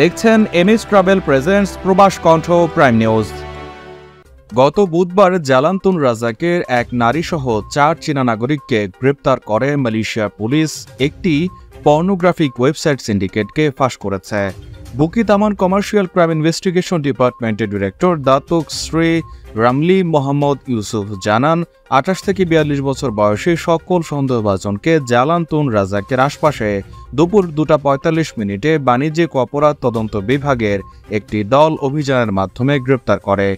দেখছেন MS travel presents প্রবাস কণ্ঠ প্রাইম নিউজ। গত বুধবার জালান্তুন রাজাকের এক নারীসহ 4 চীনা নাগরিককে গ্রেপ্তার করে মালয়েশিয়া পুলিশ একটি পর্নোগ্রাফিক ওয়েবসাইট সিন্ডিকেটকে ফাঁস করেছে। বুকিত আমান কমার্শিয়াল ক্রাইম ইনভেস্টিগেশন ডিপার্টমেন্টের ডিরেক্টর দাতুক শ্রী রামলি মোহাম্মদ ইউসুফ জানান, 28 থেকে 42 বছর বয়সী সকল সন্দেহভাজনকে জালান্তুন রাজাকের আশপাশে দুপুর 2:45 বাণিজ্যিক অপরাধ তদন্ত বিভাগের একটি দল অভিযানের মাধ্যমে গ্রেপ্তার করে।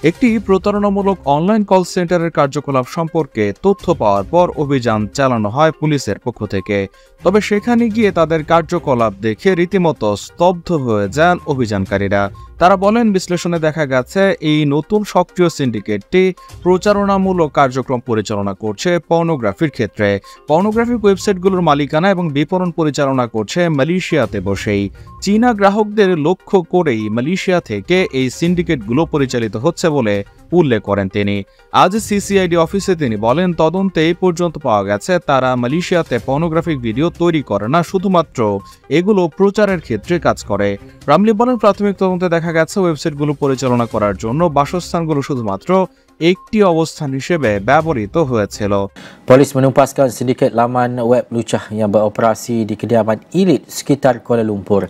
একটি প্রতারণামূলক অনলাইন কল সেন্টারের কার্যকলাপ সম্পর্কে তথ্য পাওয়ার পর অভিযান চালানো হয় পুলিশের পক্ষ থেকে। তবে সেখানে গিয়ে তাদের কার্যকলাপ দেখে রীতিমতো স্তব্ধ হয়ে যান অভিযানকারীরা। তারা বলেন, বিশ্লেষণে দেখা গেছে এই নতুন সক্রিয় সিন্ডিকেটটি প্রচারণামূলক কার্যক্রম পরিচালনা করছে পর্নোগ্রাফির ক্ষেত্রে। পর্নোগ্রাফিক ওয়েবসাইটগুলোর মালিকানা এবং বিপণন পরিচালনা করছে মালয়েশিয়াতে বসেই। চীনা গ্রাহকদের লক্ষ্য করেই মালয়েশিয়া থেকে এই সিন্ডিকেটগুলো পরিচালিত হচ্ছে বলে উল্লেখ করেন তিনি। আজ সিসিআইডি অফিসে তিনি বলেন, তদন্তে এই পর্যন্ত পাওয়া গেছে তারা মালয়েশিয়াতে পর্নোগ্রাফিক ভিডিও তৈরি করে না, শুধুমাত্র এগুলো প্রচারের ক্ষেত্রে কাজ করে। রামলি বলেন, প্রাথমিক তদন্তে দেখা গেছে ওয়েবসাইটগুলো পরিচালনা করার জন্য বাসস্থানগুলো শুধুমাত্র একটি অবস্থান হিসেবে ব্যবহৃত হয়েছিল। Polis menupaskan sindiket laman web lucah yang beroperasi di kediaman elit sekitar Kuala Lumpur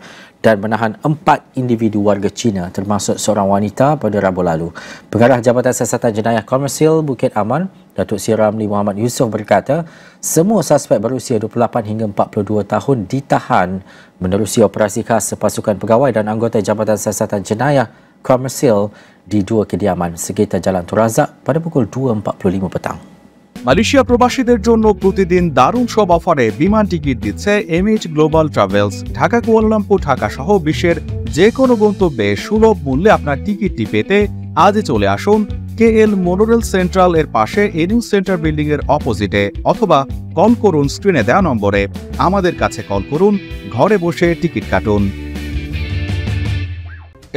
dan menahan 4 individu warga Cina termasuk seorang wanita pada Rabu lalu. Pengarah Jabatan Siasatan Jenayah Komersil Bukit Aman, Datuk Seri Ramli Mohammad Yusof berkata, semua suspek berusia 28 hingga 42 tahun ditahan menerusi operasi khas pasukan pegawai dan anggota Jabatan Siasatan Jenayah Komersil di 2 kediaman sekitar Jalan Tun Razak pada pukul 2.45 petang. Malaysia প্রবাসীদের জন্য প্রতিদিন দারুণ সব অফারে বিমান ticket দিচ্ছে MH global travels. Dhaka, Kuala Lumpur, Dhaka সহ বিশ্বের যে কোনো গন্তব্যে সুলভ মূল্যে আপনার টিকিটটি পেতে আজই চলে আসুন কেএল মোনোরেল সেন্ট্রাল এর পাশে এনিউ সেন্টার বিল্ডিং এর অপোজিটে, অথবা কল করুন স্ক্রিনে দেওয়া নম্বরে। আমাদের কাছে কল করুন, ঘরে বসে টিকিট কাটুন।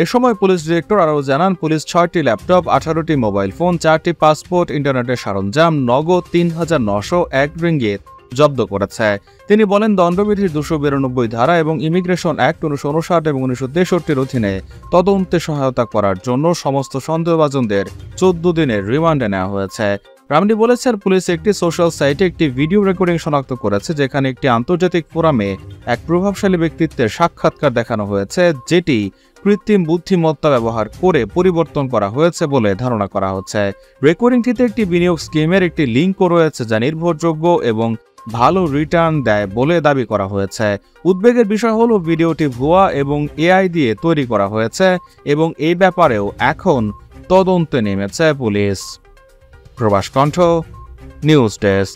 এ সময় পুলিশ ডিরেক্টর আরও জানান, পুলিশ 6টি ল্যাপটপ, 18টি মোবাইল ফোন, 4টি পাসপোর্ট, ইন্টারনেটের সরঞ্জাম, নগদ ৩,৯০১ রিঙ্গিত জব্দ করেছে। তিনি বলেন, দণ্ডবিধির 292 ধারা এবং ইমিগ্রেশন অ্যাক্ট 1959 এবং 1963-র অধীনে তদন্তে সহায়তা করার জন্য সমস্ত সন্দেহভাজনদের 14 দিনের রিমান্ডে নেওয়া হয়েছে। রামলি বলেছেন, পুলিশ একটি সোশ্যাল সাইটে একটি ভিডিও রেকর্ডিং শনাক্ত করেছে যেখানে একটি আন্তর্জাতিক ফোরামে এক প্রভাবশালী ব্যক্তিত্বের সাক্ষাৎকার দেখানো হয়েছে, যেটি কৃত্রিম বুদ্ধিমত্তা ব্যবহার করে পরিবর্তন করা হয়েছে বলে ধারণা করা হচ্ছে। রেকর্ডিংটিতে একটি বিনিয়োগ স্কিমের একটি লিঙ্কও রয়েছে যা নির্ভরযোগ্য এবং ভালো রিটার্ন দেয় বলে দাবি করা হয়েছে। উদ্বেগের বিষয় হলো ভিডিওটি ভুয়া এবং এআই দিয়ে তৈরি করা হয়েছে এবং এই ব্যাপারেও এখন তদন্তে নেমেছে পুলিশ। প্রবাস কণ্ঠ নিউজ ডেস্ক।